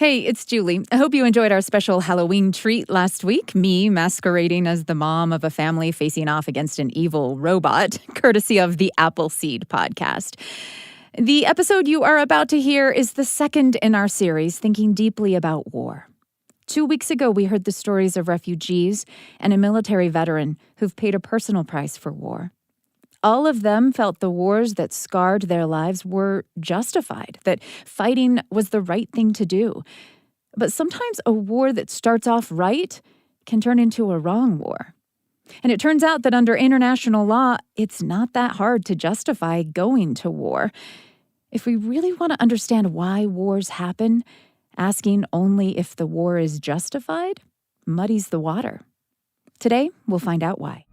Hey, it's Julie. I hope you enjoyed our special Halloween treat last week, me masquerading as the mom of a family facing off against an evil robot, courtesy of the Appleseed podcast. The episode you are about to hear is the second in our series, Thinking Deeply About War. 2 weeks ago, we heard the stories of refugees and a military veteran who've paid a personal price for war. All of them felt the wars that scarred their lives were justified, that fighting was the right thing to do. But sometimes a war that starts off right can turn into a wrong war. And it turns out that under international law, it's not that hard to justify going to war. If we really want to understand why wars happen, asking only if the war is justified muddies the water. Today, we'll find out why.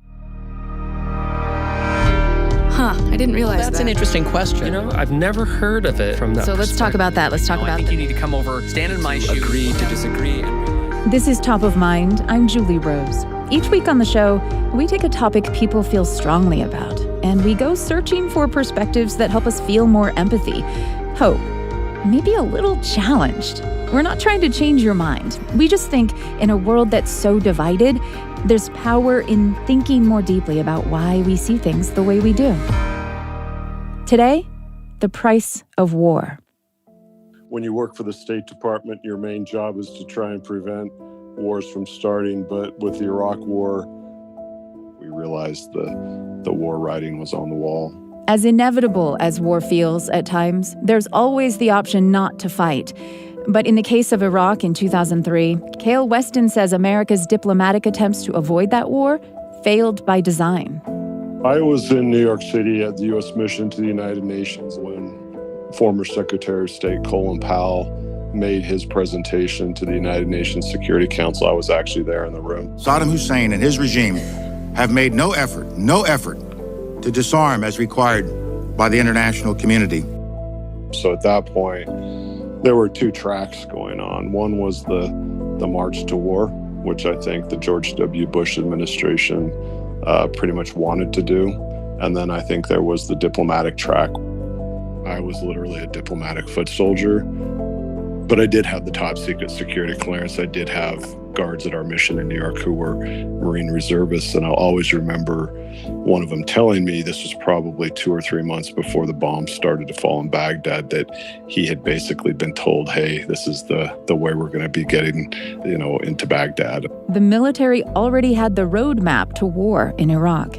I didn't realize That's an interesting question. I've never heard of it from that perspective. Let's talk about that. I think you need to come over, stand in my shoes. Agree to disagree. This is Top of Mind. I'm Julie Rose. Each week on the show, we take a topic people feel strongly about, and we go searching for perspectives that help us feel more empathy, hope, maybe a little challenged. We're not trying to change your mind. We just think in a world that's so divided, there's power in thinking more deeply about why we see things the way we do. Today, the price of war. When you work for the State Department, your main job is to try and prevent wars from starting. But with the Iraq War, we realized the war writing was on the wall. As inevitable as war feels at times, there's always the option not to fight. But in the case of Iraq in 2003, Kael Weston says America's diplomatic attempts to avoid that war failed by design. I was in New York City at the U.S. mission to the United Nations when former Secretary of State Colin Powell made his presentation to the United Nations Security Council. I was actually there in the room. Saddam Hussein and his regime have made no effort to disarm as required by the international community. So at that point, there were two tracks going on. One was the march to war, which I think the George W. Bush administration pretty much wanted to do. And then I think there was the diplomatic track. I was literally a diplomatic foot soldier, but I did have the top secret security clearance. I did have guards at our mission in New York who were Marine reservists. And I'll always remember one of them telling me, this was probably 2 or 3 months before the bombs started to fall in Baghdad, that he had basically been told, hey, this is the way we're going to be getting, into Baghdad. The military already had the roadmap to war in Iraq.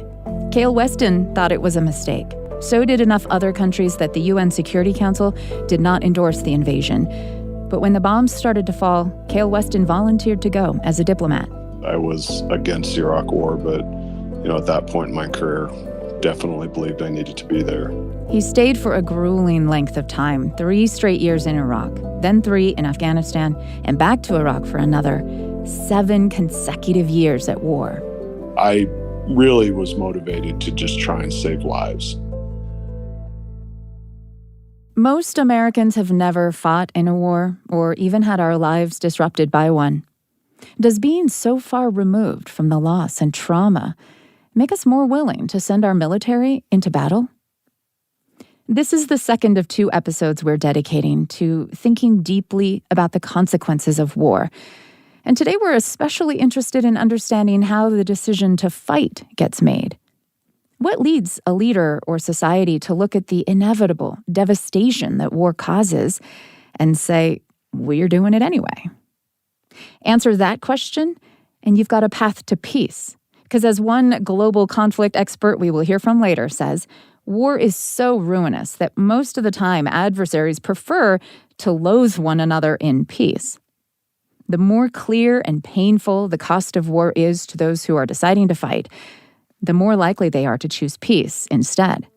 Kael Weston thought it was a mistake. So did enough other countries that the UN Security Council did not endorse the invasion. But when the bombs started to fall, Kael Weston volunteered to go as a diplomat. I was against the Iraq War, but at that point in my career, definitely believed I needed to be there. He stayed for a grueling length of time, 3 straight years in Iraq, then 3 in Afghanistan, and back to Iraq for another 7 consecutive years at war. I really was motivated to just try and save lives. Most Americans have never fought in a war or even had our lives disrupted by one. Does being so far removed from the loss and trauma make us more willing to send our military into battle? This is the second of 2 episodes we're dedicating to thinking deeply about the consequences of war. And today we're especially interested in understanding how the decision to fight gets made. What leads a leader or society to look at the inevitable devastation that war causes and say, we're doing it anyway? Answer that question, and you've got a path to peace. Because as one global conflict expert we will hear from later says, war is so ruinous that most of the time adversaries prefer to loathe one another in peace. The more clear and painful the cost of war is to those who are deciding to fight, the more likely they are to choose peace instead.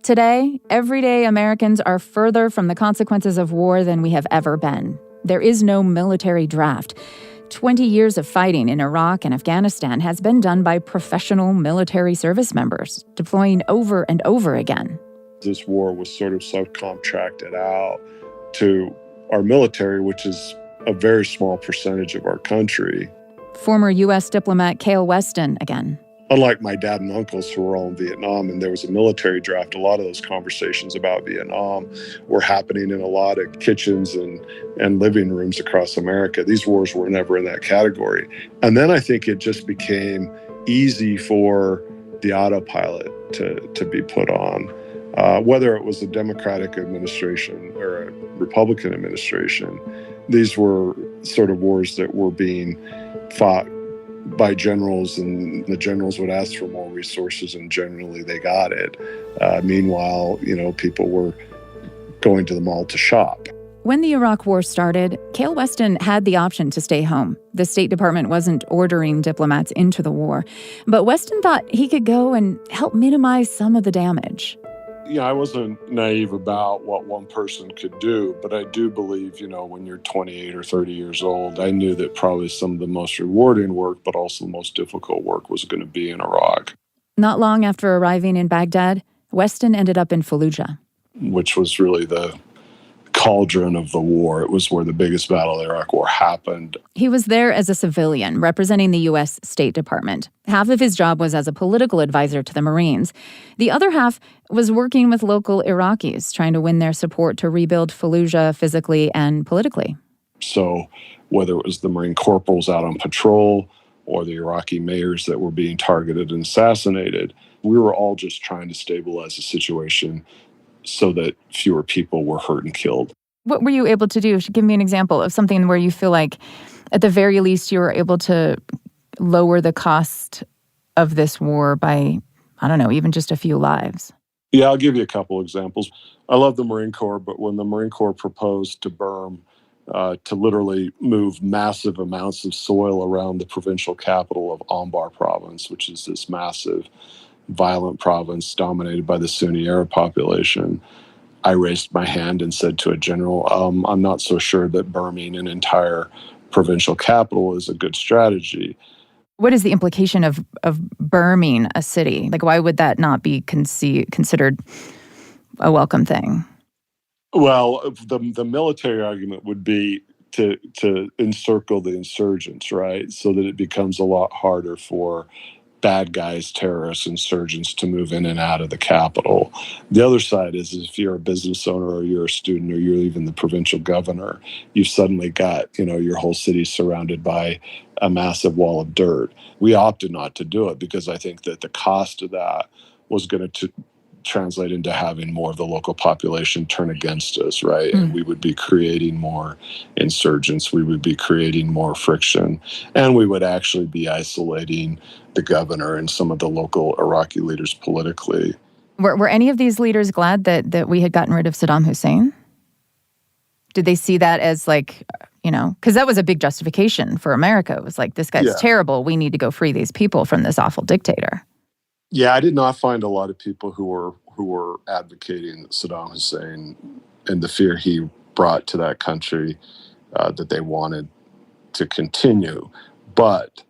Today, everyday Americans are further from the consequences of war than we have ever been. There is no military draft. 20 years of fighting in Iraq and Afghanistan has been done by professional military service members, deploying over and over again. This war was sort of subcontracted out to our military, which is a very small percentage of our country. Former U.S. diplomat Kael Weston again. unlike my dad and uncles who were all in Vietnam and there was a military draft, a lot of those conversations about Vietnam were happening in a lot of kitchens and living rooms across America. These wars were never in that category. And then I think it just became easy for the autopilot to be put on. Whether it was a Democratic administration or a Republican administration, these were sort of wars that were being fought by generals, and the generals would ask for more resources, and generally they got it. Meanwhile, people were going to the mall to shop. When the Iraq War started, Kael Weston had the option to stay home. The State Department wasn't ordering diplomats into the war, but Weston thought he could go and help minimize some of the damage. I wasn't naive about what one person could do, but I do believe, when you're 28 or 30 years old, I knew that probably some of the most rewarding work, but also the most difficult work was going to be in Iraq. Not long after arriving in Baghdad, Weston ended up in Fallujah, which was really the cauldron of the war. It was where the biggest battle of the Iraq War happened. He was there as a civilian, representing the U.S. State Department. Half of his job was as a political advisor to the Marines. The other half was working with local Iraqis, trying to win their support to rebuild Fallujah physically and politically. So whether it was the Marine corporals out on patrol or the Iraqi mayors that were being targeted and assassinated, we were all just trying to stabilize the situation so that fewer people were hurt and killed. What were you able to do? Give me an example of something where you feel like, at the very least, you were able to lower the cost of this war by, I don't know, even just a few lives. Yeah, I'll give you a couple examples. I love the Marine Corps, but when the Marine Corps proposed to berm, to literally move massive amounts of soil around the provincial capital of Anbar province, which is this massive, violent province dominated by the Sunni Arab population, I raised my hand and said to a general, I'm not so sure that berming an entire provincial capital is a good strategy. What is the implication of berming a city? Like, why would that not be considered a welcome thing? Well, the military argument would be to encircle the insurgents, right? So that it becomes a lot harder for bad guys, terrorists, insurgents to move in and out of the capital. The other side is if you're a business owner or you're a student or you're even the provincial governor, you've suddenly got, your whole city surrounded by a massive wall of dirt. We opted not to do it because I think that the cost of that was going to translate into having more of the local population turn against us, right? And we would be creating more insurgents, we would be creating more friction, and we would actually be isolating the governor and some of the local Iraqi leaders politically. Were any of these leaders glad that we had gotten rid of Saddam Hussein? Did they see that as because that was a big justification for America. It was like, this guy's terrible. We need to go free these people from this awful dictator. Yeah, I did not find a lot of people who were advocating Saddam Hussein and the fear he brought to that country that they wanted to continue. But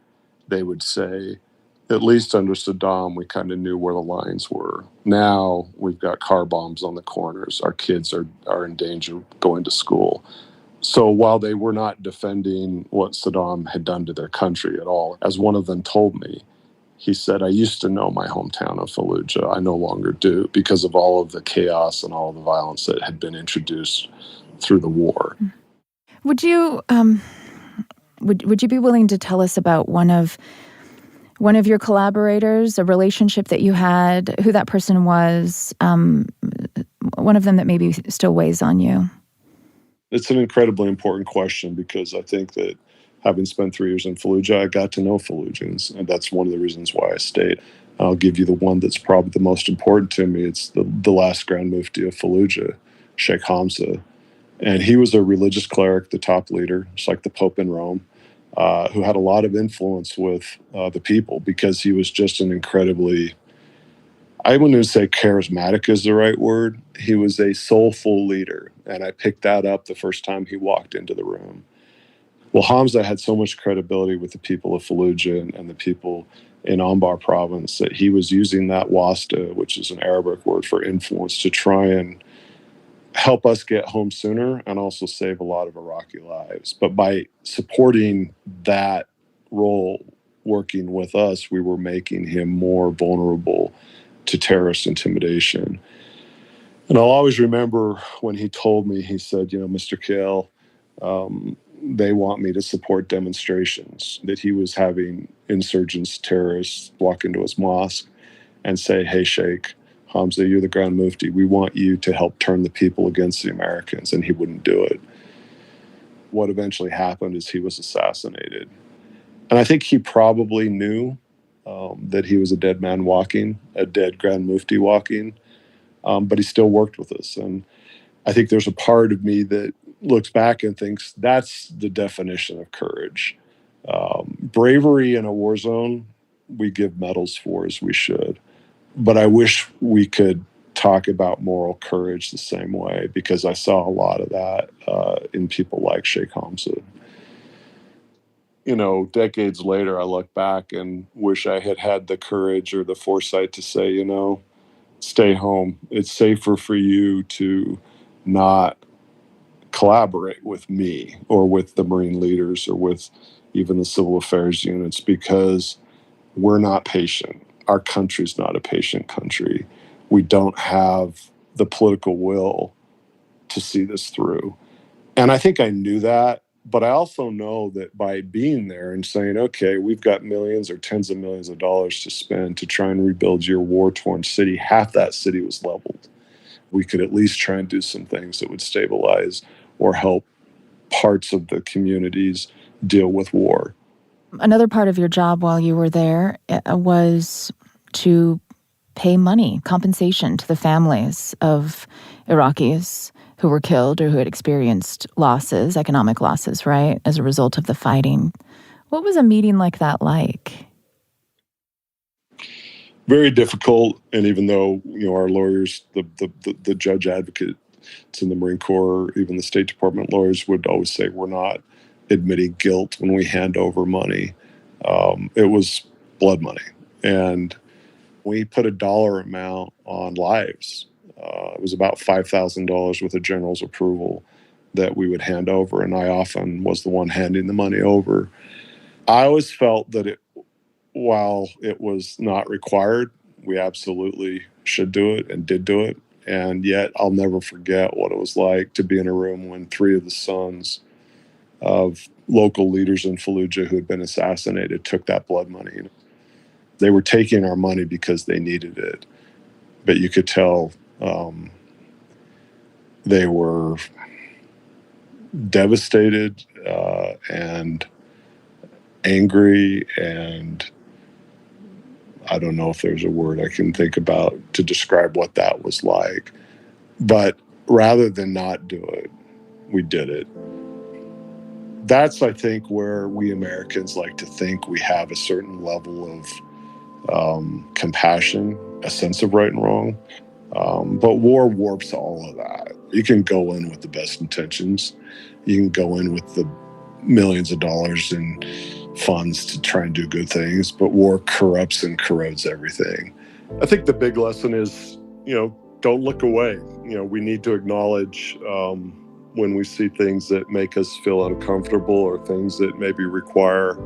they would say, at least under Saddam, we kind of knew where the lines were. Now we've got car bombs on the corners. Our kids are in danger of going to school. So while they were not defending what Saddam had done to their country at all, as one of them told me, he said, I used to know my hometown of Fallujah. I no longer do because of all of the chaos and all of the violence that had been introduced through the war. Would you would you be willing to tell us about one of your collaborators, a relationship that you had, who that person was, one of them that maybe still weighs on you? It's an incredibly important question because I think that having spent 3 years in Fallujah, I got to know Fallujahs, and that's one of the reasons why I stayed. I'll give you the one that's probably the most important to me. It's the last Grand Mufti of Fallujah, Sheikh Hamza. And he was a religious cleric, the top leader, just like the Pope in Rome, who had a lot of influence with the people because he was just an incredibly, I wouldn't say charismatic is the right word. He was a soulful leader, and I picked that up the first time he walked into the room. Well, Hamza had so much credibility with the people of Fallujah and the people in Anbar province that he was using that wasta, which is an Arabic word for influence, to try and help us get home sooner and also save a lot of Iraqi lives. But by supporting that role working with us, we were making him more vulnerable to terrorist intimidation. And I'll always remember when he told me, he said, Mr. Kael, they want me to support demonstrations, that he was having insurgents, terrorists walk into his mosque and say, hey, Sheikh Hamza, you're the Grand Mufti. We want you to help turn the people against the Americans. And he wouldn't do it. What eventually happened is he was assassinated. And I think he probably knew that he was a dead man walking, a dead Grand Mufti walking, but he still worked with us. And I think there's a part of me that looks back and thinks that's the definition of courage. Bravery in a war zone, we give medals for, as we should. But I wish we could talk about moral courage the same way, because I saw a lot of that in people like Sheikh Hamza. Decades later, I look back and wish I had had the courage or the foresight to say, stay home. It's safer for you to not collaborate with me or with the Marine leaders or with even the civil affairs units, because we're not patient. Our country's not a patient country. We don't have the political will to see this through. And I think I knew that, but I also know that by being there and saying, okay, we've got millions or tens of millions of dollars to spend to try and rebuild your war-torn city, half that city was leveled. We could at least try and do some things that would stabilize or help parts of the communities deal with war. Another part of your job while you were there was to pay money, compensation to the families of Iraqis who were killed or who had experienced losses, economic losses, right, as a result of the fighting. What was a meeting like that like? Very difficult. And even though, our lawyers, the judge advocates in the Marine Corps, even the State Department lawyers would always say we're not admitting guilt when we hand over money. It was blood money. And we put a dollar amount on lives. It was about $5,000 with a general's approval that we would hand over. And I often was the one handing the money over. I always felt that while it was not required, we absolutely should do it and did do it. And yet I'll never forget what it was like to be in a room when 3 of the sons of local leaders in Fallujah who had been assassinated took that blood money. They were taking our money because they needed it. But you could tell they were devastated and angry, and I don't know if there's a word I can think about to describe what that was like. But rather than not do it, we did it. That's, I think, where we Americans like to think we have a certain level of compassion, a sense of right and wrong. But war warps all of that. You can go in with the best intentions. You can go in with the millions of dollars in funds to try and do good things, but war corrupts and corrodes everything. I think the big lesson is, don't look away. We need to acknowledge when we see things that make us feel uncomfortable or things that maybe require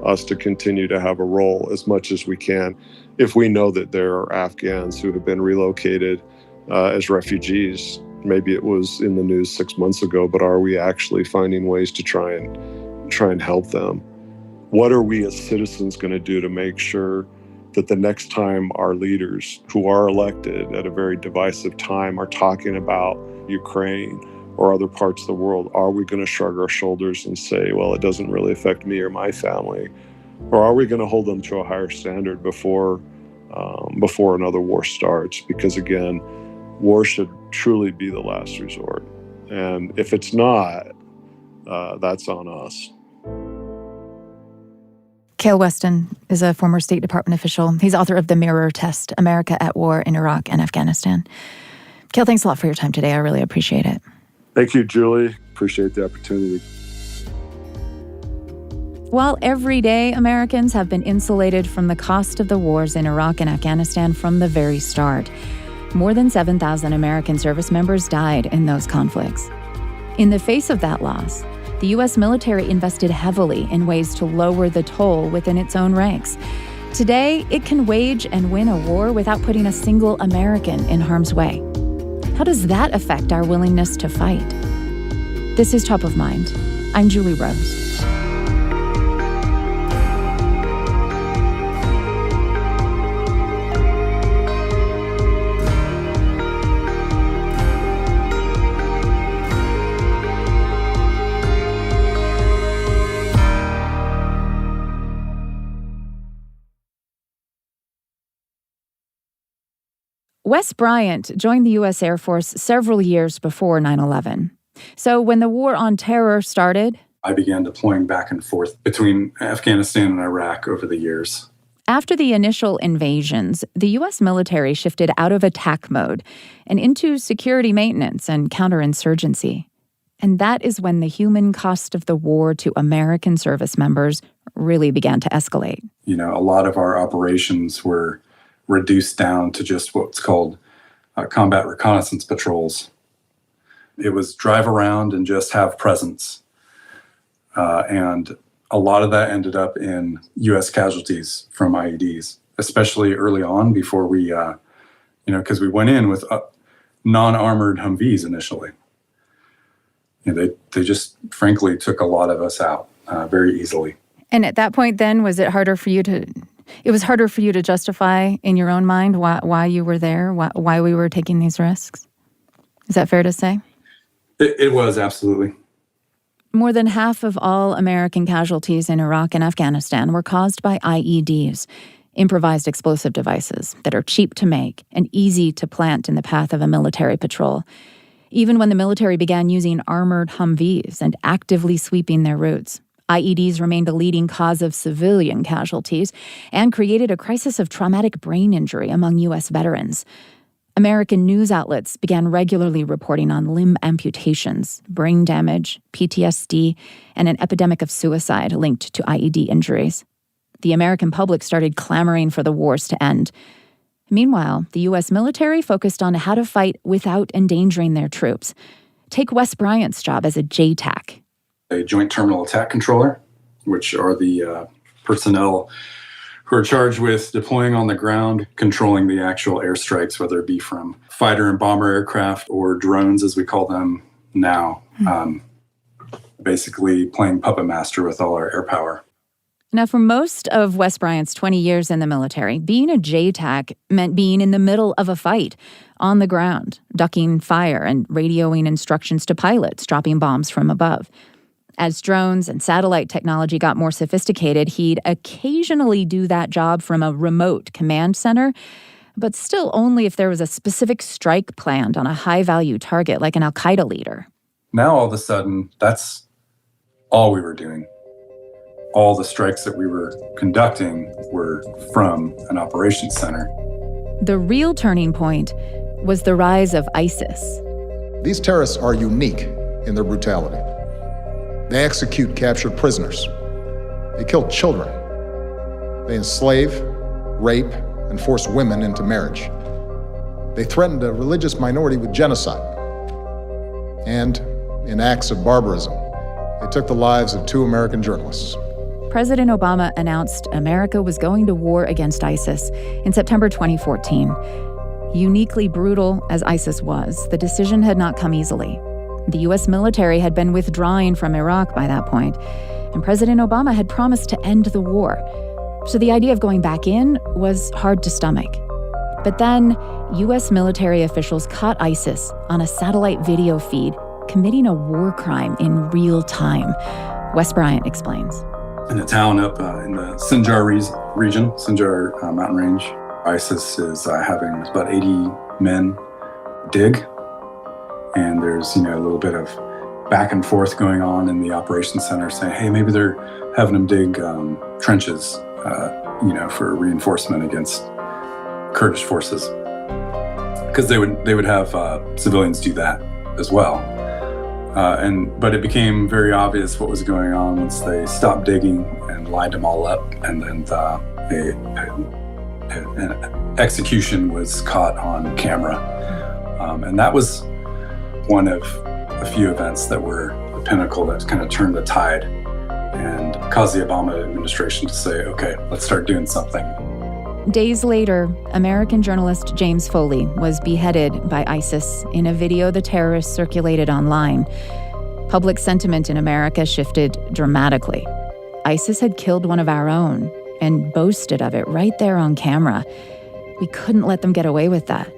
us to continue to have a role as much as we can. If we know that there are Afghans who have been relocated as refugees, maybe it was in the news 6 months ago, but are we actually finding ways to try and help them? What are we as citizens going to do to make sure that the next time our leaders who are elected at a very divisive time are talking about Ukraine or other parts of the world, are we going to shrug our shoulders and say, well, it doesn't really affect me or my family? Or are we going to hold them to a higher standard before another war starts? Because again, war should truly be the last resort. And if it's not, that's on us. Kael Weston is a former State Department official. He's author of The Mirror Test, America at War in Iraq and Afghanistan. Kael, thanks a lot for your time today. I really appreciate it. Thank you, Julie. Appreciate the opportunity. While every day Americans have been insulated from the cost of the wars in Iraq and Afghanistan from the very start, more than 7,000 American service members died in those conflicts. In the face of that loss, the U.S. military invested heavily in ways to lower the toll within its own ranks. Today, it can wage and win a war without putting a single American in harm's way. How does that affect our willingness to fight? This is Top of Mind. I'm Julie Rose. Wes Bryant joined the U.S. Air Force several years before 9/11. So when the war on terror started, I began deploying back and forth between Afghanistan and Iraq over the years. After the initial invasions, the U.S. military shifted out of attack mode and into security maintenance and counterinsurgency. And that is when the human cost of the war to American service members really began to escalate. You know, a lot of our operations were reduced down to just what's called combat reconnaissance patrols. It was drive around and just have presence. And a lot of that ended up in U.S. casualties from IEDs, especially early on before we, because we went in with non-armored Humvees initially. You know, they just frankly took a lot of us out very easily. And at that point then, was it harder for you to... It was harder for you to justify in your own mind why you were there, why we were taking these risks? Is that fair to say? It was, absolutely. More than half of all American casualties in Iraq and Afghanistan were caused by IEDs, improvised explosive devices that are cheap to make and easy to plant in the path of a military patrol. Even when the military began using armored Humvees and actively sweeping their routes, IEDs remained a leading cause of civilian casualties and created a crisis of traumatic brain injury among U.S. veterans. American news outlets began regularly reporting on limb amputations, brain damage, PTSD, and an epidemic of suicide linked to IED injuries. The American public started clamoring for the wars to end. Meanwhile, the U.S. military focused on how to fight without endangering their troops. Take Wes Bryant's job as a JTAC. A Joint Terminal Attack Controller, which are the personnel who are charged with deploying on the ground, controlling the actual airstrikes, whether it be from fighter and bomber aircraft or drones, as we call them now. Basically playing puppet master with all our air power. Now, for most of Wes Bryant's 20 years in the military, being a JTAC meant being in the middle of a fight, on the ground, ducking fire and radioing instructions to pilots, dropping bombs from above. As drones and satellite technology got more sophisticated, he'd occasionally do that job from a remote command center, but still only if there was a specific strike planned on a high-value target like an al-Qaeda leader. Now, all of a sudden, that's all we were doing. All the strikes that we were conducting were from an operations center. The real turning point was the rise of ISIS. These terrorists are unique in their brutality. They execute captured prisoners. They kill children. They enslave, rape, and force women into marriage. They threatened a religious minority with genocide. And in acts of barbarism, they took the lives of 2 American journalists. President Obama announced America was going to war against ISIS in September 2014. Uniquely brutal as ISIS was, the decision had not come easily. The U.S. military had been withdrawing from Iraq by that point, and President Obama had promised to end the war. So the idea of going back in was hard to stomach. But then, U.S. military officials caught ISIS on a satellite video feed committing a war crime in real time. Wes Bryant explains. In a town up in the Sinjar region, Sinjar mountain range, ISIS is having about 80 men dig. And there's, a little bit of back and forth going on in the operations center saying, hey, maybe they're having them dig trenches, for reinforcement against Kurdish forces. Because they would have civilians do that as well. But it became very obvious what was going on once they stopped digging and lined them all up. And then an execution was caught on camera. And that was one of a few events that were pinnacle that kind of turned the tide and caused the Obama administration to say, okay, let's start doing something. Days later, American journalist James Foley was beheaded by ISIS in a video the terrorists circulated online. Public sentiment in America shifted dramatically. ISIS had killed one of our own and boasted of it right there on camera. We couldn't let them get away with that.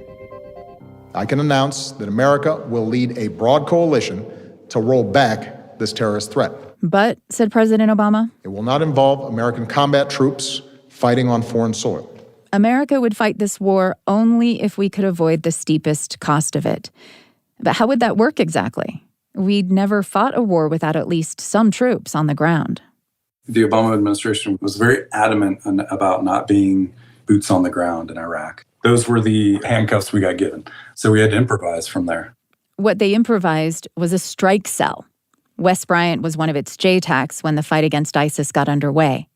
I can announce that America will lead a broad coalition to roll back this terrorist threat. But, said President Obama, it will not involve American combat troops fighting on foreign soil. America would fight this war only if we could avoid the steepest cost of it. But how would that work exactly? We'd never fought a war without at least some troops on the ground. The Obama administration was very adamant about not being boots on the ground in Iraq. Those were the handcuffs we got given. So we had to improvise from there. What they improvised was a strike cell. West Bryant was one of its JTACs when the fight against ISIS got underway.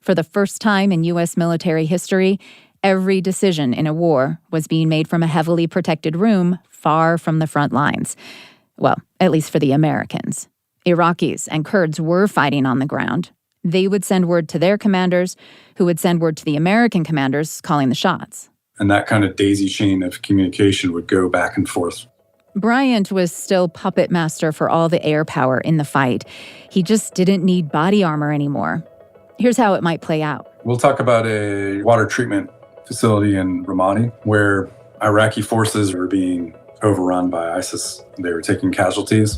For the first time in U.S. military history, every decision in a war was being made from a heavily protected room far from the front lines. Well, at least for the Americans. Iraqis and Kurds were fighting on the ground. They would send word to their commanders, who would send word to the American commanders calling the shots. And that kind of daisy chain of communication would go back and forth. Bryant was still puppet master for all the air power in the fight. He just didn't need body armor anymore. Here's how it might play out. We'll talk about a water treatment facility in Ramadi where Iraqi forces were being overrun by ISIS. They were taking casualties.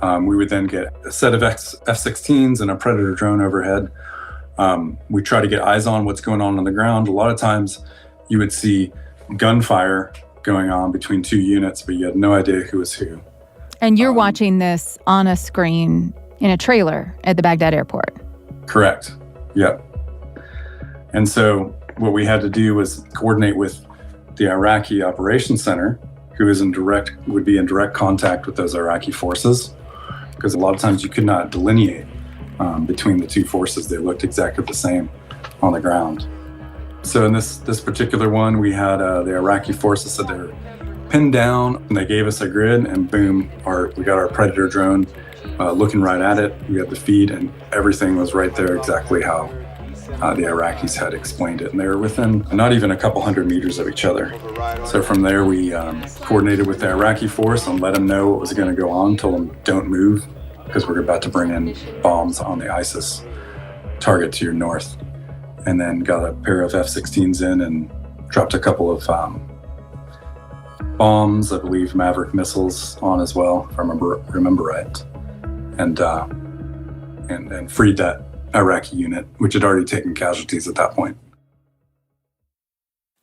We would then get a set of F-16s and a Predator drone overhead. We try to get eyes on what's going on the ground. A lot of times you would see gunfire going on between two units, but you had no idea who was who. And you're watching this on a screen in a trailer at the Baghdad airport. Correct. Yep. And so what we had to do was coordinate with the Iraqi Operations Center, who would be in direct contact with those Iraqi forces, because a lot of times you could not delineate between the two forces. They looked exactly the same on the ground. So in this particular one, we had the Iraqi forces said they were pinned down, and they gave us a grid, and boom, we got our Predator drone looking right at it. We had the feed, and everything was right there exactly how the Iraqis had explained it. And they were within not even a couple hundred meters of each other. So from there, we coordinated with the Iraqi force and let them know what was going to go on, told them don't move, because we're about to bring in bombs on the ISIS target to your north. And then got a pair of F-16s in and dropped a couple of bombs, I believe Maverick missiles on as well, if I remember right. And freed that Iraqi unit, which had already taken casualties at that point.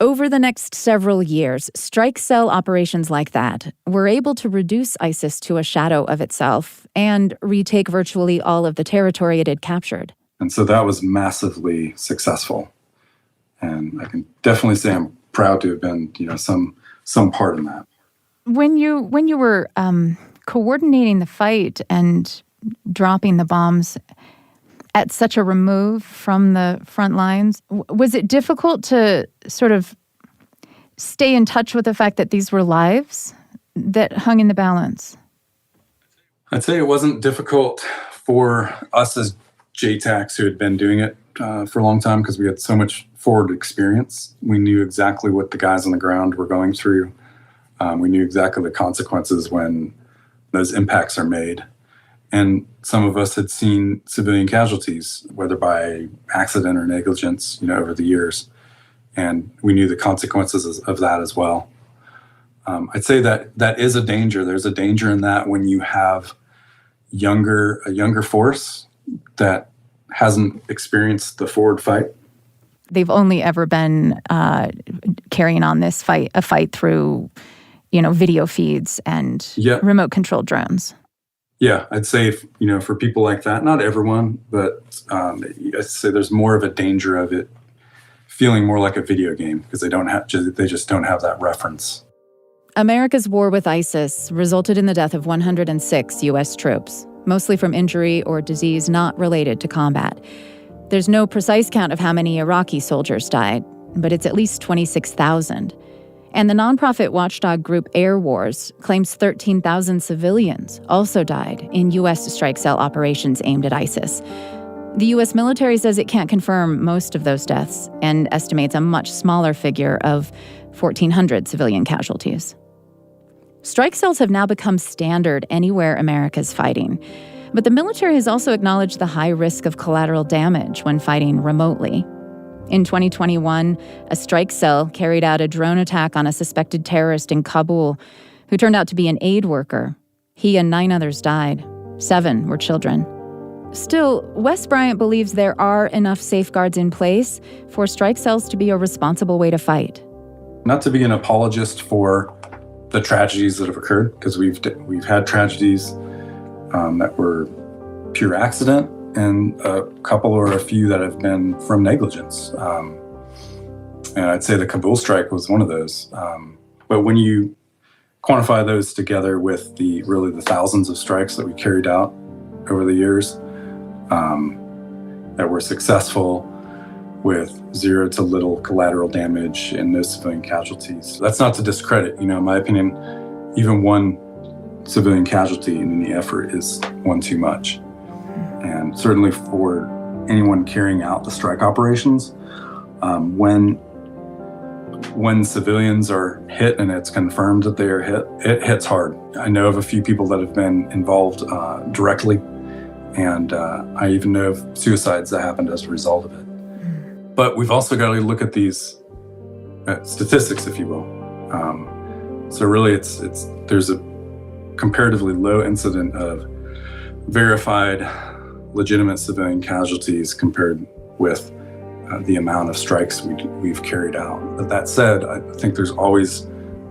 Over the next several years, strike cell operations like that were able to reduce ISIS to a shadow of itself and retake virtually all of the territory it had captured. And so that was massively successful. And I can definitely say I'm proud to have been, some part in that. When you were coordinating the fight and dropping the bombs at such a remove from the front lines, was it difficult to sort of stay in touch with the fact that these were lives that hung in the balance? I'd say it wasn't difficult for us as JTACs who had been doing it for a long time because we had so much forward experience. We knew exactly what the guys on the ground were going through. We knew exactly the consequences when those impacts are made. And some of us had seen civilian casualties, whether by accident or negligence, over the years. And we knew the consequences of that as well. I'd say that is a danger. There's a danger in that when you have a younger force that hasn't experienced the forward fight. They've only ever been carrying on a fight through, video feeds and remote controlled drones. Yeah, I'd say, for people like that, not everyone, but I'd say there's more of a danger of it feeling more like a video game because they just don't have that reference. America's war with ISIS resulted in the death of 106 U.S. troops, mostly from injury or disease not related to combat. There's no precise count of how many Iraqi soldiers died, but it's at least 26,000. And the nonprofit watchdog group Air Wars claims 13,000 civilians also died in U.S. strike cell operations aimed at ISIS. The U.S. military says it can't confirm most of those deaths and estimates a much smaller figure of 1,400 civilian casualties. Strike cells have now become standard anywhere America's fighting. But the military has also acknowledged the high risk of collateral damage when fighting remotely. In 2021, a strike cell carried out a drone attack on a suspected terrorist in Kabul who turned out to be an aid worker. He and 9 others died. 7 were children. Still, Wes Bryant believes there are enough safeguards in place for strike cells to be a responsible way to fight. Not to be an apologist for the tragedies that have occurred, because we've had tragedies that were pure accident, and a couple or a few that have been from negligence. And I'd say the Kabul strike was one of those. But when you quantify those together with the thousands of strikes that we carried out over the years that were successful with 0 to little collateral damage and no civilian casualties. That's not to discredit, in my opinion, even one civilian casualty in any effort is one too much. And certainly for anyone carrying out the strike operations, when civilians are hit and it's confirmed that they are hit, it hits hard. I know of a few people that have been involved directly, and I even know of suicides that happened as a result of it. But we've also got to look at these statistics, if you will. So really, there's a comparatively low incident of verified, legitimate civilian casualties compared with the amount of strikes we've carried out. But that said, I think there's always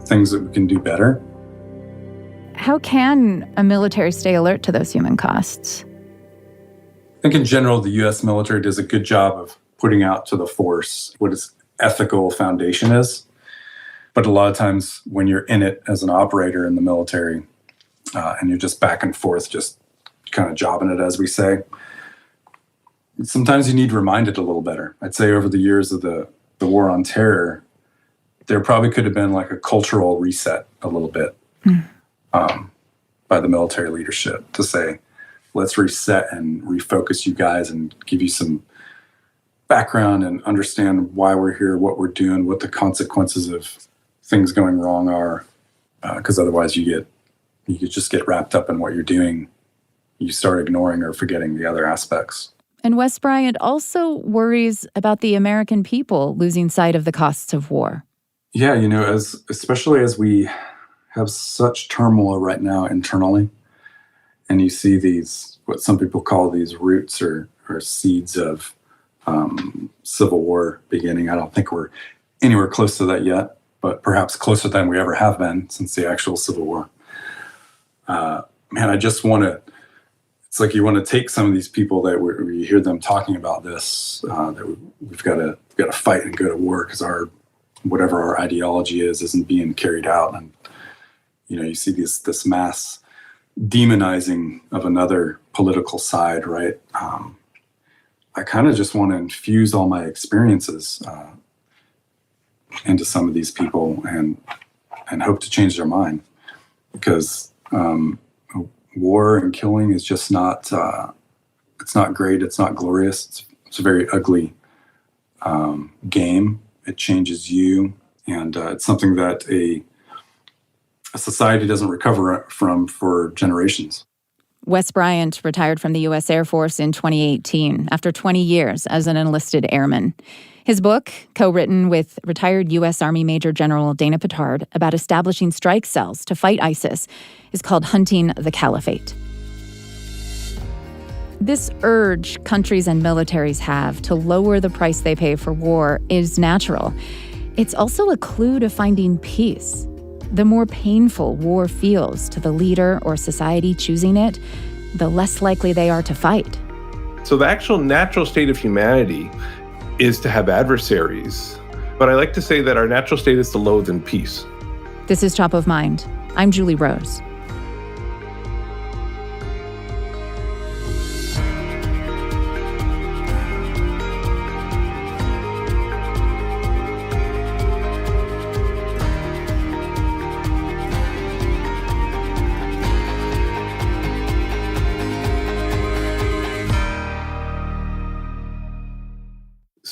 things that we can do better. How can a military stay alert to those human costs? I think in general, the U.S. military does a good job of putting out to the force what its ethical foundation is. But a lot of times when you're in it as an operator in the military, and you're just back and forth, just kind of jobbing it, as we say, sometimes you need reminded a little better. I'd say over the years of the war on terror, there probably could have been like a cultural reset a little bit by the military leadership to say, let's reset and refocus you guys and give you some background and understand why we're here, what we're doing, what the consequences of things going wrong are. Because otherwise you could just get wrapped up in what you're doing. You start ignoring or forgetting the other aspects. And Wes Bryant also worries about the American people losing sight of the costs of war. Yeah, especially as we have such turmoil right now internally, and you see these, what some people call these roots or seeds of civil war beginning. I don't think we're anywhere close to that yet, but perhaps closer than we ever have been since the actual Civil War. I just want to, it's like you want to take some of these people that we hear them talking about this, that we've got to fight and go to war because whatever our ideology isn't being carried out. And, you see this mass demonizing of another political side, right? I kind of just want to infuse all my experiences into some of these people and hope to change their mind, because war and killing is just not, it's not great. It's not glorious. It's a very ugly game. It changes you. And it's something that a society doesn't recover from for generations. Wes Bryant retired from the U.S. Air Force in 2018 after 20 years as an enlisted airman. His book, co-written with retired U.S. Army Major General Dana Petard about establishing strike cells to fight ISIS, is called Hunting the Caliphate. This urge countries and militaries have to lower the price they pay for war is natural. It's also a clue to finding peace. The more painful war feels to the leader or society choosing it, the less likely they are to fight. So the actual natural state of humanity is to have adversaries. But I like to say that our natural state is to loathe in peace. This is Top of Mind. I'm Julie Rose.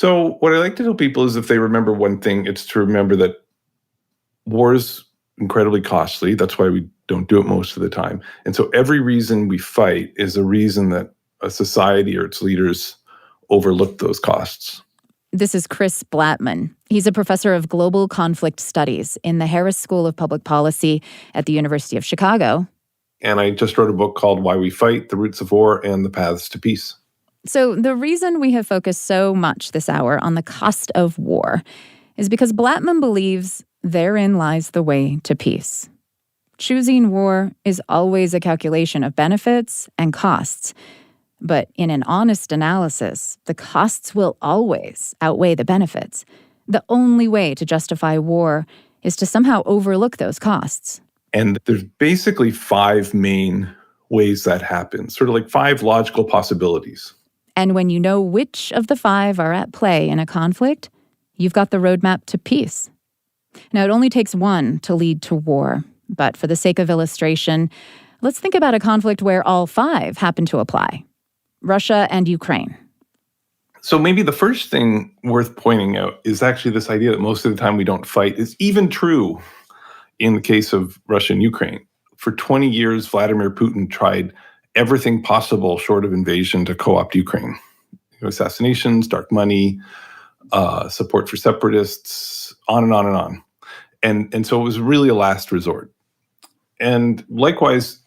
So what I like to tell people is if they remember one thing, it's to remember that war is incredibly costly. That's why we don't do it most of the time. And so every reason we fight is a reason that a society or its leaders overlook those costs. This is Chris Blattman. He's a professor of global conflict studies in the Harris School of Public Policy at the University of Chicago. And I just wrote a book called Why We Fight, The Roots of War and the Paths to Peace. So the reason we have focused so much this hour on the cost of war is because Blattman believes therein lies the way to peace. Choosing war is always a calculation of benefits and costs. But in an honest analysis, the costs will always outweigh the benefits. The only way to justify war is to somehow overlook those costs. And there's basically 5 main ways that happens, sort of like 5 logical possibilities. And when you know which of the 5 are at play in a conflict, you've got the roadmap to peace. Now, it only takes one to lead to war. But for the sake of illustration, let's think about a conflict where all 5 happen to apply. Russia and Ukraine. So maybe the first thing worth pointing out is actually this idea that most of the time we don't fight is even true in the case of Russia and Ukraine. For 20 years, Vladimir Putin tried everything possible short of invasion to co-opt Ukraine. Assassinations, dark money, support for separatists, on and on and on. And so it was really a last resort. And likewise,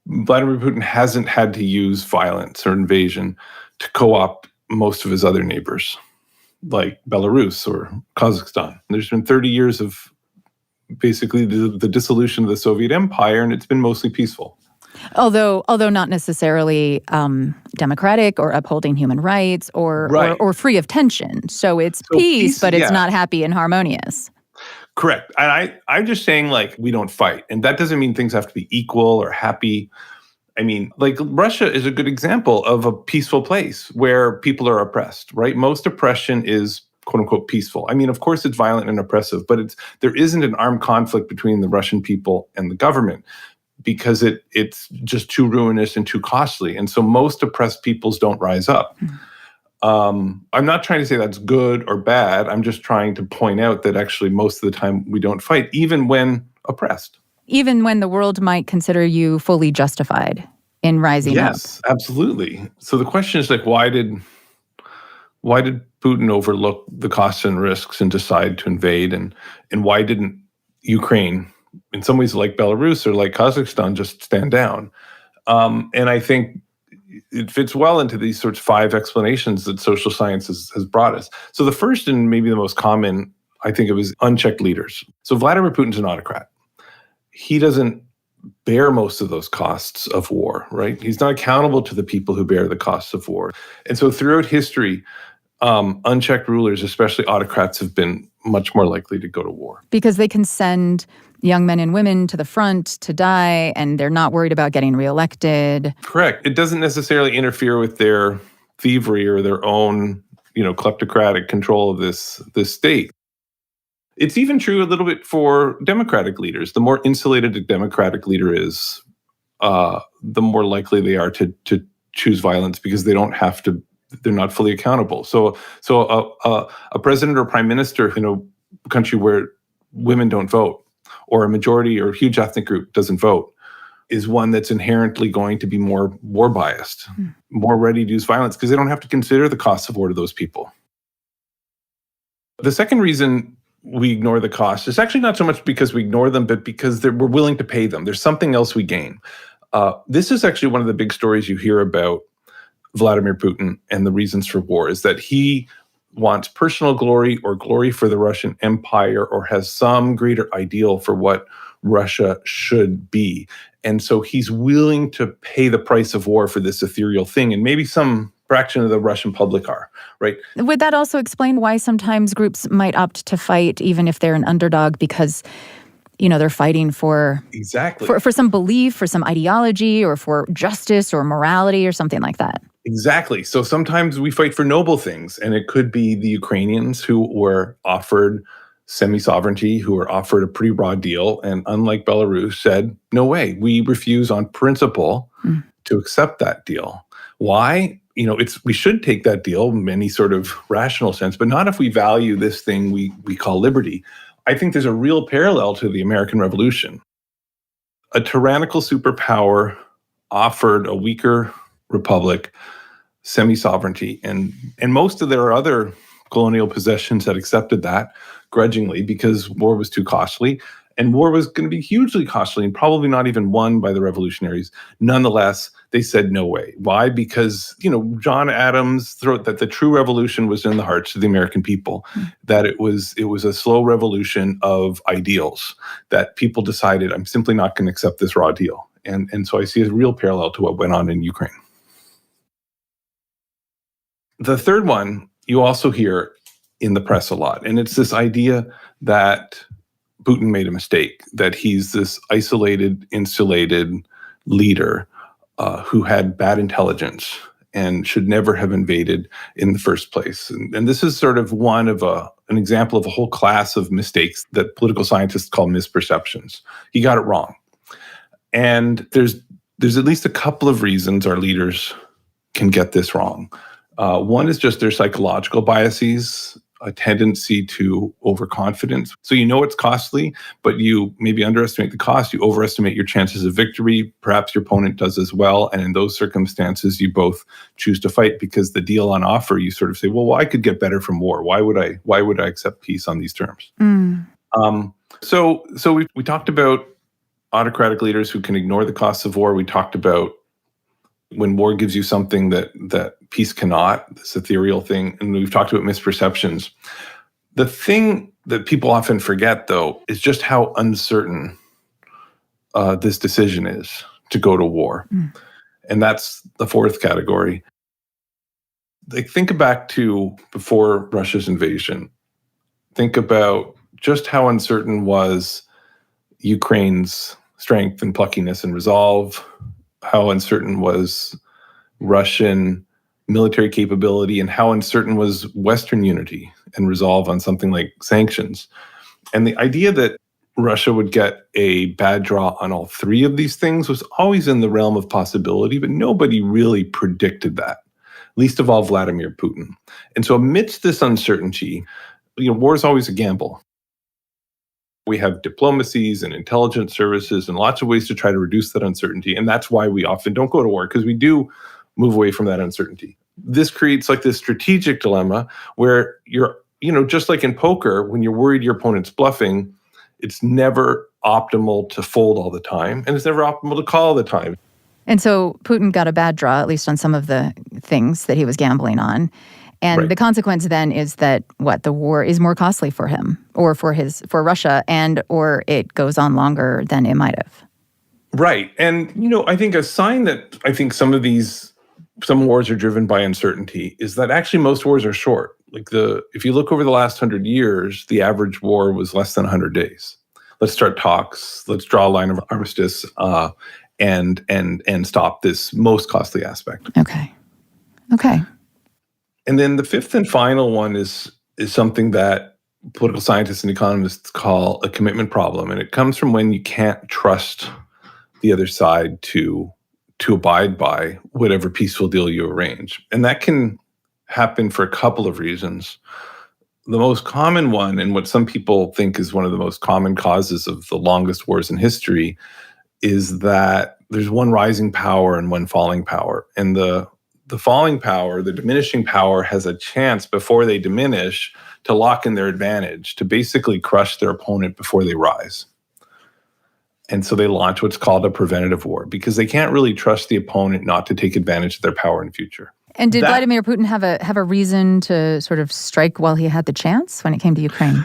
Vladimir Putin hasn't had to use violence or invasion to co-opt most of his other neighbors, like Belarus or Kazakhstan. There's been 30 years of basically the dissolution of the Soviet Empire, and it's been mostly peaceful. Although not necessarily democratic or upholding human rights or free of tension. So it's peace, but it's not happy and harmonious. Correct. And I'm just saying, like, we don't fight. And that doesn't mean things have to be equal or happy. I mean, like, Russia is a good example of a peaceful place where people are oppressed, right? Most oppression is, quote unquote, peaceful. I mean, of course, it's violent and oppressive, but there isn't an armed conflict between the Russian people and the government because it's just too ruinous and too costly. And so most oppressed peoples don't rise up. I'm not trying to say that's good or bad. I'm just trying to point out that actually most of the time we don't fight, even when oppressed. Even when the world might consider you fully justified in rising up. Yes, absolutely. So the question is, like, why did Putin overlook the costs and risks and decide to invade? And why didn't Ukraine, in some ways like Belarus or like Kazakhstan, just stand down? And I think it fits well into these sorts of 5 explanations that social science has brought us. So the first and maybe the most common, I think, it was unchecked leaders. So Vladimir Putin's an autocrat. He doesn't bear most of those costs of war, right? He's not accountable to the people who bear the costs of war. And so throughout history, unchecked rulers, especially autocrats, have been much more likely to go to war. Because they can send young men and women to the front to die, and they're not worried about getting reelected. Correct. It doesn't necessarily interfere with their thievery or their own, kleptocratic control of this state. It's even true a little bit for democratic leaders. The more insulated a democratic leader is, the more likely they are to choose violence because they don't have to. They're not fully accountable. So a president or prime minister in a country where women don't vote, or a majority or huge ethnic group doesn't vote, is one that's inherently going to be more war biased, more ready to use violence because they don't have to consider the costs of war to those people. The second reason we ignore the costs is actually not so much because we ignore them, but because we're willing to pay them. There's something else we gain. This is actually one of the big stories you hear about Vladimir Putin and the reasons for war, is that he wants personal glory or glory for the Russian Empire, or has some greater ideal for what Russia should be. And so he's willing to pay the price of war for this ethereal thing, and maybe some fraction of the Russian public are, right? Would that also explain why sometimes groups might opt to fight even if they're an underdog because, they're fighting for for some belief, for some ideology, or for justice or morality or something like that? Exactly. So sometimes we fight for noble things, and it could be the Ukrainians who were offered semi-sovereignty, who were offered a pretty raw deal, and unlike Belarus, said, no way, we refuse on principle to accept that deal. Why? we should take that deal in any sort of rational sense, but not if we value this thing we call liberty. I think there's a real parallel to the American Revolution. A tyrannical superpower offered a weaker republic semi-sovereignty, and most of their other colonial possessions had accepted that grudgingly because war was too costly, and war was going to be hugely costly and probably not even won by the revolutionaries. Nonetheless, they said no way. Why? Because, John Adams wrote that the true revolution was in the hearts of the American people, that it was a slow revolution of ideals, that people decided, I'm simply not going to accept this raw deal. And so I see a real parallel to what went on in Ukraine. The third one you also hear in the press a lot, and it's this idea that Putin made a mistake, that he's this isolated, insulated leader who had bad intelligence and should never have invaded in the first place. And this is sort of one of an example of a whole class of mistakes that political scientists call misperceptions. He got it wrong. And there's at least a couple of reasons our leaders can get this wrong. One is just their psychological biases, a tendency to overconfidence. So it's costly, but you maybe underestimate the cost. You overestimate your chances of victory. Perhaps your opponent does as well. And in those circumstances, you both choose to fight because the deal on offer, you sort of say, well, I could get better from war. Why would I accept peace on these terms? So we talked about autocratic leaders who can ignore the costs of war. We talked about when war gives you something that peace cannot, this ethereal thing. And we've talked about misperceptions. The thing that people often forget, though, is just how uncertain this decision is to go to war. And that's the fourth category. Think back to before Russia's invasion. Think about just how uncertain was Ukraine's strength and pluckiness and resolve, how uncertain was Russian military capability, and how uncertain was Western unity and resolve on something like sanctions. And the idea that Russia would get a bad draw on all three of these things was always in the realm of possibility, but nobody really predicted that, least of all Vladimir Putin. And so amidst this uncertainty, war is always a gamble. We have diplomacies and intelligence services and lots of ways to try to reduce that uncertainty. And that's why we often don't go to war, because we do move away from that uncertainty. This creates like this strategic dilemma where you're, just like in poker, when you're worried your opponent's bluffing, it's never optimal to fold all the time. And it's never optimal to call all the time. And so Putin got a bad draw, at least on some of the things that he was gambling on. And Right. The consequence then is that the war is more costly for him or for Russia, or it goes on longer than it might have. Right. And, I think a sign that some wars are driven by uncertainty is that actually most wars are short. If you look over the last 100 years, the average war was less than 100 days. Let's start talks. Let's draw a line of armistice and stop this most costly aspect. Okay. And then the fifth and final one is something that political scientists and economists call a commitment problem. And it comes from when you can't trust the other side to abide by whatever peaceful deal you arrange. And that can happen for a couple of reasons. The most common one, and what some people think is one of the most common causes of the longest wars in history, is that there's one rising power and one falling power. And the falling power, the diminishing power, has a chance before they diminish to lock in their advantage, to basically crush their opponent before they rise. And so they launch what's called a preventative war because they can't really trust the opponent not to take advantage of their power in the future. And did Vladimir Putin have a reason to sort of strike while he had the chance when it came to Ukraine?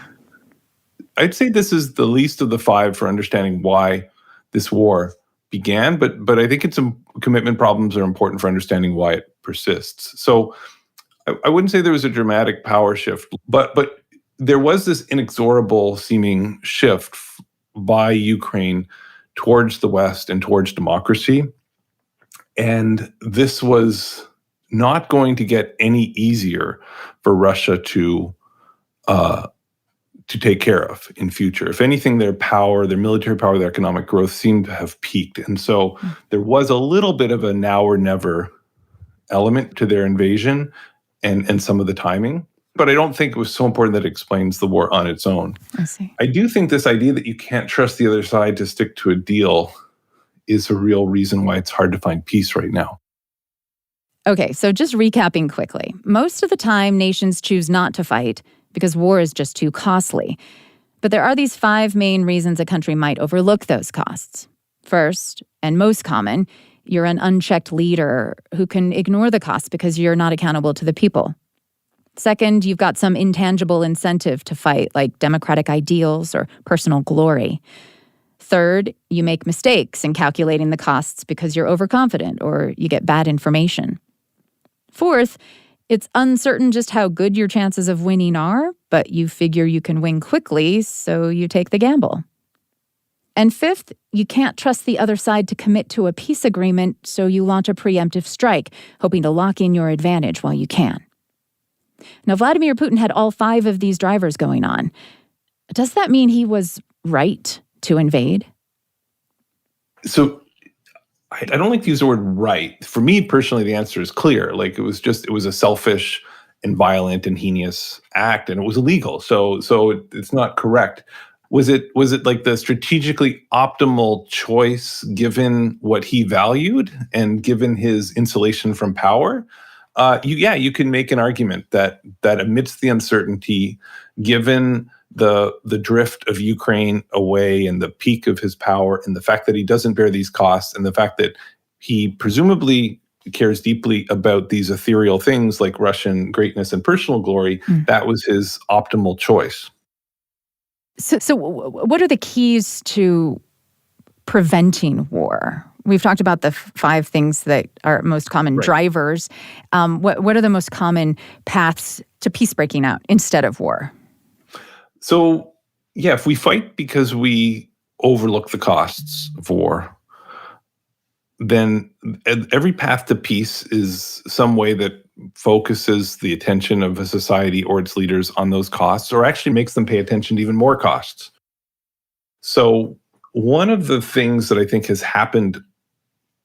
I'd say this is the least of the five for understanding why this war began, but I think commitment problems are important for understanding why it persists. So I wouldn't say there was a dramatic power shift, but there was this inexorable seeming shift by Ukraine towards the West and towards democracy. And this was not going to get any easier for Russia to take care of in future. If anything, their power, their military power, their economic growth seemed to have peaked. And so there was a little bit of a now or never element to their invasion and some of the timing. But I don't think it was so important that it explains the war on its own. I see. I do think this idea that you can't trust the other side to stick to a deal is a real reason why it's hard to find peace right now. Okay, so just recapping quickly. Most of the time, nations choose not to fight because war is just too costly. But there are these 5 main reasons a country might overlook those costs. First, and most common, you're an unchecked leader who can ignore the costs because you're not accountable to the people. Second, you've got some intangible incentive to fight, like democratic ideals or personal glory. Third, you make mistakes in calculating the costs because you're overconfident or you get bad information. Fourth, it's uncertain just how good your chances of winning are, but you figure you can win quickly, so you take the gamble. And fifth, you can't trust the other side to commit to a peace agreement, so you launch a preemptive strike, hoping to lock in your advantage while you can. Now, Vladimir Putin had all 5 of these drivers going on. Does that mean he was right to invade? So I don't like to use the word right. For me personally, the answer is clear. Like it was a selfish and violent and heinous act, and it was illegal. So it's not correct. Was it like the strategically optimal choice given what he valued and given his insulation from power? You can make an argument that amidst the uncertainty, given the drift of Ukraine away and the peak of his power and the fact that he doesn't bear these costs and the fact that he presumably cares deeply about these ethereal things like Russian greatness and personal glory, that was his optimal choice. So what are the keys to preventing war? We've talked about the 5 things that are most common drivers. What are the most common paths to peace breaking out instead of war? So, if we fight because we overlook the costs of war, then every path to peace is some way that focuses the attention of a society or its leaders on those costs, or actually makes them pay attention to even more costs. So one of the things that I think has happened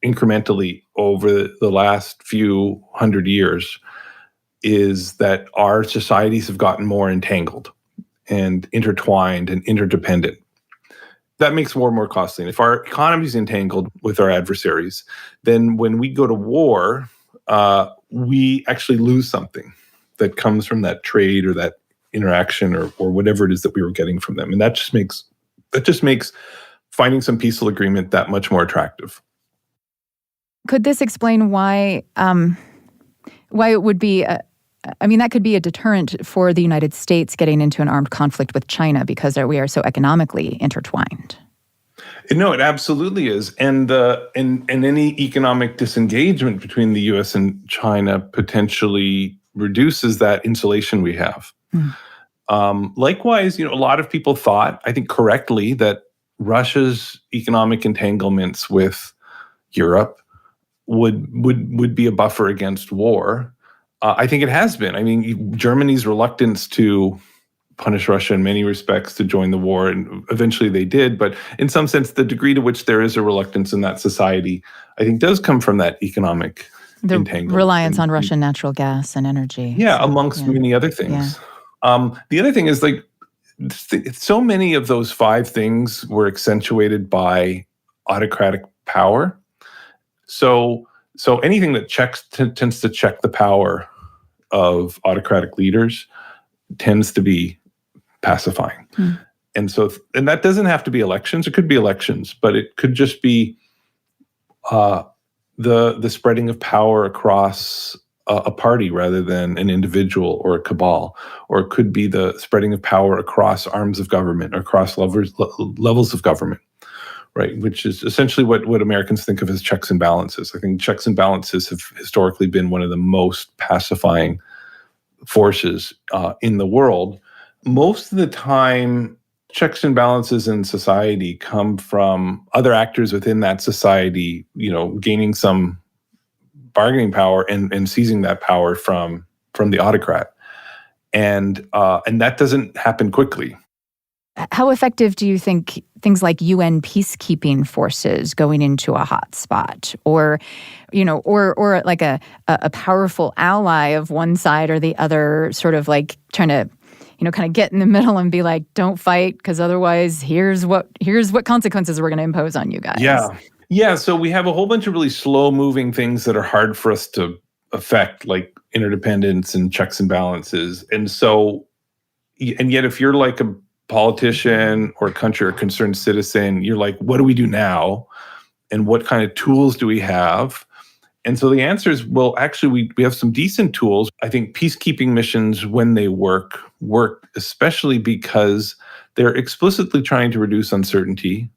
incrementally over the last few hundred years is that our societies have gotten more entangled and intertwined and interdependent. That makes war more costly. And if our economy is entangled with our adversaries, then when we go to war, we actually lose something that comes from that trade or that interaction or whatever it is that we were getting from them. And that just makes finding some peaceful agreement that much more attractive. Could this explain why it would be that could be a deterrent for the United States getting into an armed conflict with China because we are so economically intertwined? No, it absolutely is. And any economic disengagement between the U.S. and China potentially reduces that insulation we have. Likewise, a lot of people thought, I think correctly, that Russia's economic entanglements with Europe would be a buffer against war. I think it has been. I mean, Germany's reluctance to punish Russia in many respects to join the war, and eventually they did. But in some sense, the degree to which there is a reluctance in that society, I think, does come from that economic entanglement. Reliance on Russian natural gas and energy. Yeah, amongst many other things. Yeah. The other thing is, like, so many of those 5 things were accentuated by autocratic power. So anything that tends to check the power of autocratic leaders tends to be pacifying. And that doesn't have to be elections. It could be elections, but it could just be the spreading of power across a party rather than an individual or a cabal, or it could be the spreading of power across arms of government or across levels of government. Right, which is essentially what Americans think of as checks and balances. I think checks and balances have historically been one of the most pacifying forces in the world. Most of the time, checks and balances in society come from other actors within that society, gaining some bargaining power and seizing that power from the autocrat. And that doesn't happen quickly. How effective do you think things like UN peacekeeping forces going into a hot spot, or like a powerful ally of one side or the other, sort of like trying to, kind of get in the middle and be like, don't fight, because otherwise here's what consequences we're going to impose on you guys. Yeah. So we have a whole bunch of really slow moving things that are hard for us to affect, like interdependence and checks and balances. And yet if you're like a politician or a country or concerned citizen, you're like, what do we do now? And what kind of tools do we have? And so the answer is, well, actually, we have some decent tools. I think peacekeeping missions, when they work especially because they're explicitly trying to reduce uncertainty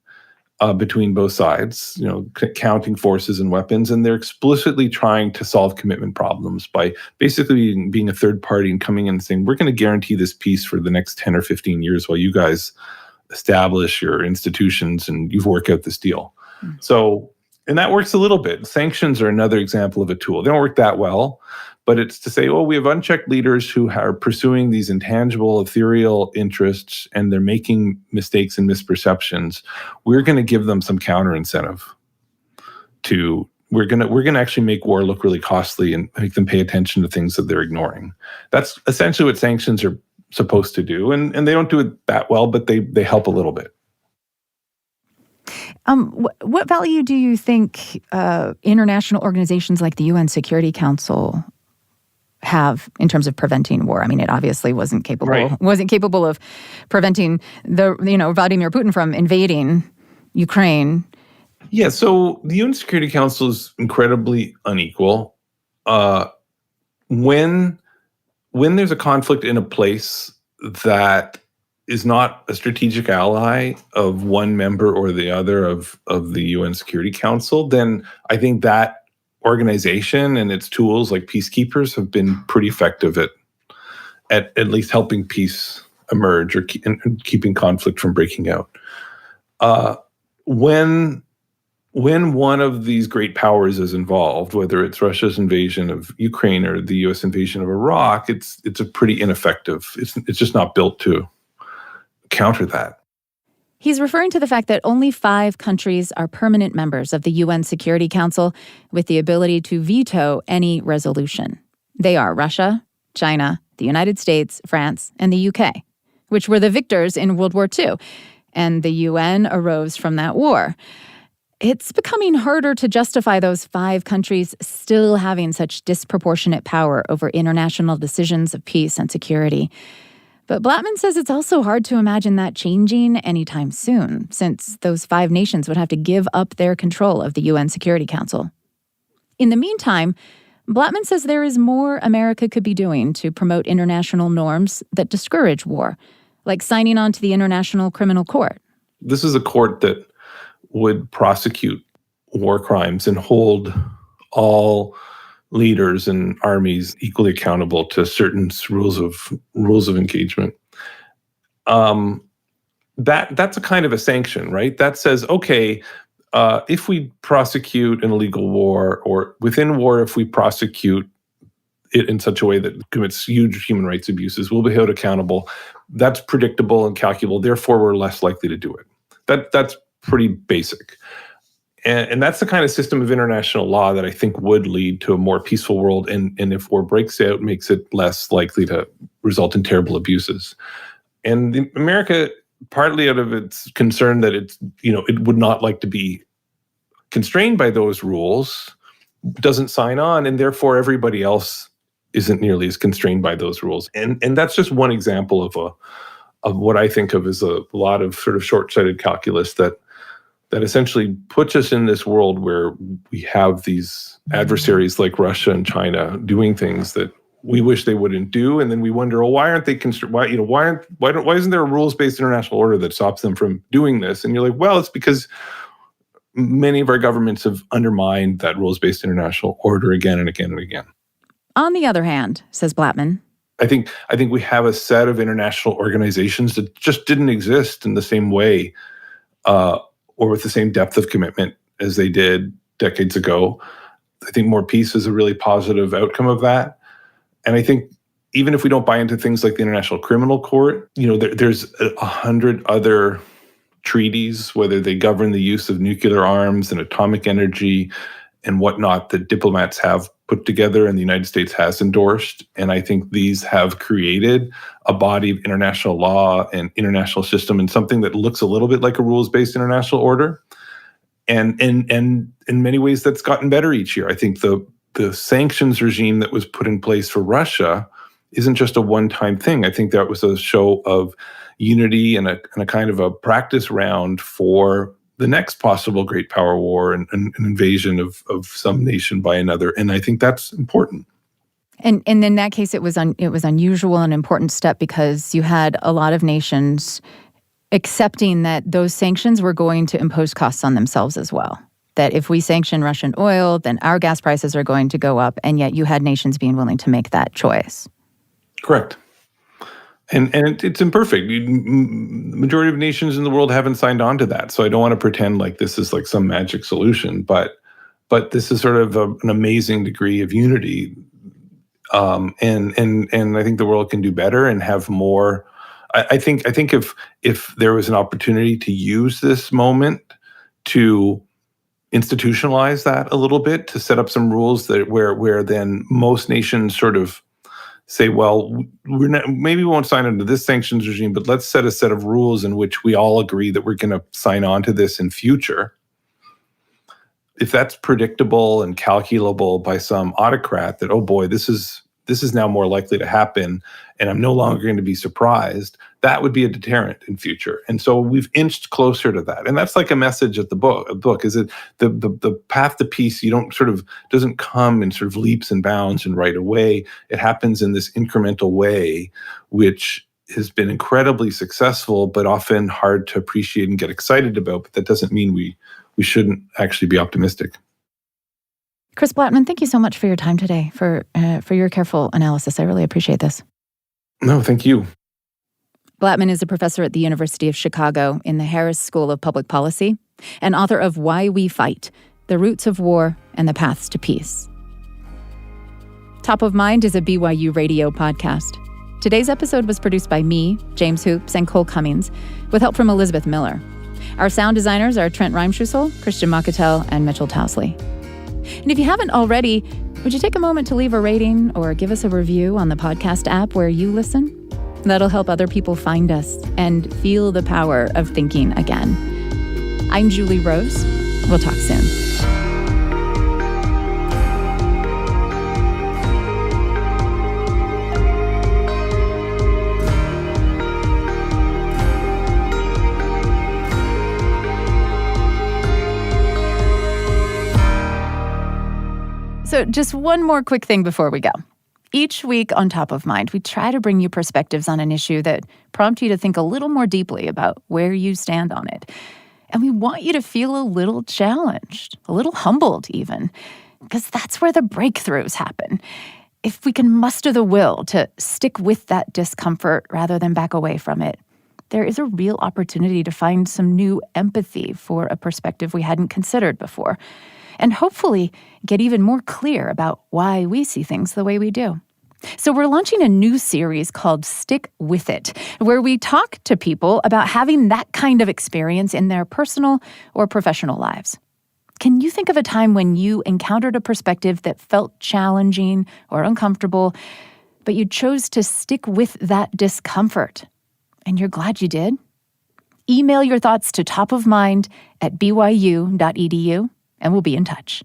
between both sides, counting forces and weapons, and they're explicitly trying to solve commitment problems by basically being a third party and coming in and saying, we're going to guarantee this peace for the next 10 or 15 years while you guys establish your institutions and you work out this deal. So, and that works a little bit. Sanctions are another example of a tool. They don't work that well, but it's to say, oh, we have unchecked leaders who are pursuing these intangible, ethereal interests, and they're making mistakes and misperceptions. We're going to give them some counter incentive we're going to actually make war look really costly and make them pay attention to things that they're ignoring. That's essentially what sanctions are supposed to do. And they don't do it that well, but they help a little bit. What value do you think international organizations like the UN Security Council have in terms of preventing war? I mean, it obviously wasn't capable of preventing Vladimir Putin from invading Ukraine. Yeah, so the UN Security Council is incredibly unequal. When there's a conflict in a place that is not a strategic ally of one member or the other of the UN Security Council, then I think that organization and its tools like peacekeepers have been pretty effective at least helping peace emerge or keeping conflict from breaking out. When one of these great powers is involved, whether it's Russia's invasion of Ukraine or the U.S. invasion of Iraq, it's a pretty ineffective. It's just not built to counter that. He's referring to the fact that only 5 countries are permanent members of the UN Security Council with the ability to veto any resolution. They are Russia, China, the United States, France, and the UK, which were the victors in World War II. And the UN arose from that war. It's becoming harder to justify those 5 countries still having such disproportionate power over international decisions of peace and security. But Blattman says it's also hard to imagine that changing anytime soon, since those 5 nations would have to give up their control of the UN Security Council. In the meantime, Blattman says there is more America could be doing to promote international norms that discourage war, like signing on to the International Criminal Court. This is a court that would prosecute war crimes and hold all leaders and armies equally accountable to certain rules of engagement. That's a kind of a sanction, right? That says, okay, if we prosecute an illegal war, or within war, if we prosecute it in such a way that commits huge human rights abuses, we'll be held accountable. That's predictable and calculable. Therefore, we're less likely to do it. That's pretty basic. And that's the kind of system of international law that I think would lead to a more peaceful world. And if war breaks out, makes it less likely to result in terrible abuses. And America, partly out of its concern that it would not like to be constrained by those rules, doesn't sign on, and therefore everybody else isn't nearly as constrained by those rules. And that's just one example of what I think of as a lot of sort of short-sighted calculus that essentially puts us in this world where we have these adversaries like Russia and China doing things that we wish they wouldn't do, and then we wonder, well, why aren't they why isn't there a rules-based international order that stops them from doing this? And you're like, well, it's because many of our governments have undermined that rules-based international order again and again and again. On the other hand, says Blattman, I think we have a set of international organizations that just didn't exist in the same way or with the same depth of commitment as they did decades ago. I think more peace is a really positive outcome of that. And I think even if we don't buy into things like the International Criminal Court, there's 100 other treaties, whether they govern the use of nuclear arms and atomic energy and whatnot, that diplomats have put together and the United States has endorsed. And I think these have created a body of international law and international system and something that looks a little bit like a rules-based international order. And in many ways, that's gotten better each year. I think the sanctions regime that was put in place for Russia isn't just a one-time thing. I think that was a show of unity and a kind of a practice round for the next possible great power war and an invasion of some nation by another. And I think that's important. And in that case, it was unusual and important step because you had a lot of nations accepting that those sanctions were going to impose costs on themselves as well. That if we sanction Russian oil, then our gas prices are going to go up. And yet you had nations being willing to make that choice. Correct. And it's imperfect. The majority of nations in the world haven't signed on to that. So I don't want to pretend like this is like some magic solution, but this is sort of an amazing degree of unity. And I think the world can do better and have more. I think if there was an opportunity to use this moment to institutionalize that a little bit, to set up some rules that where then most nations sort of say, well, maybe we won't sign into this sanctions regime, but let's set a set of rules in which we all agree that we're going to sign on to this in future. If that's predictable and calculable by some autocrat that, oh boy, this is now more likely to happen, and I'm no longer going to be surprised, that would be a deterrent in future. And so we've inched closer to that. And that's like a message at the book is that the path to peace, doesn't come in sort of leaps and bounds and right away. It happens in this incremental way, which has been incredibly successful, but often hard to appreciate and get excited about. But that doesn't mean we shouldn't actually be optimistic. Chris Blattman, thank you so much for your time today, for your careful analysis. I really appreciate this. No, thank you. Blattman is a professor at the University of Chicago in the Harris School of Public Policy and author of Why We Fight, The Roots of War and the Paths to Peace. Top of Mind is a BYU radio podcast. Today's episode was produced by me, James Hoops, and Cole Cummings, with help from Elizabeth Miller. Our sound designers are Trent Reimschussel, Christian Makatel, and Mitchell Tousley. And if you haven't already, would you take a moment to leave a rating or give us a review on the podcast app where you listen? That'll help other people find us and feel the power of thinking again. I'm Julie Rose. We'll talk soon. So just one more quick thing before we go. Each week on Top of Mind, we try to bring you perspectives on an issue that prompt you to think a little more deeply about where you stand on it. And we want you to feel a little challenged, a little humbled even, because that's where the breakthroughs happen. If we can muster the will to stick with that discomfort rather than back away from it, there is a real opportunity to find some new empathy for a perspective we hadn't considered before. And hopefully get even more clear about why we see things the way we do. So we're launching a new series called Stick With It, where we talk to people about having that kind of experience in their personal or professional lives. Can you think of a time when you encountered a perspective that felt challenging or uncomfortable, but you chose to stick with that discomfort? And you're glad you did? Email your thoughts to topofmind@byu.edu. And we'll be in touch.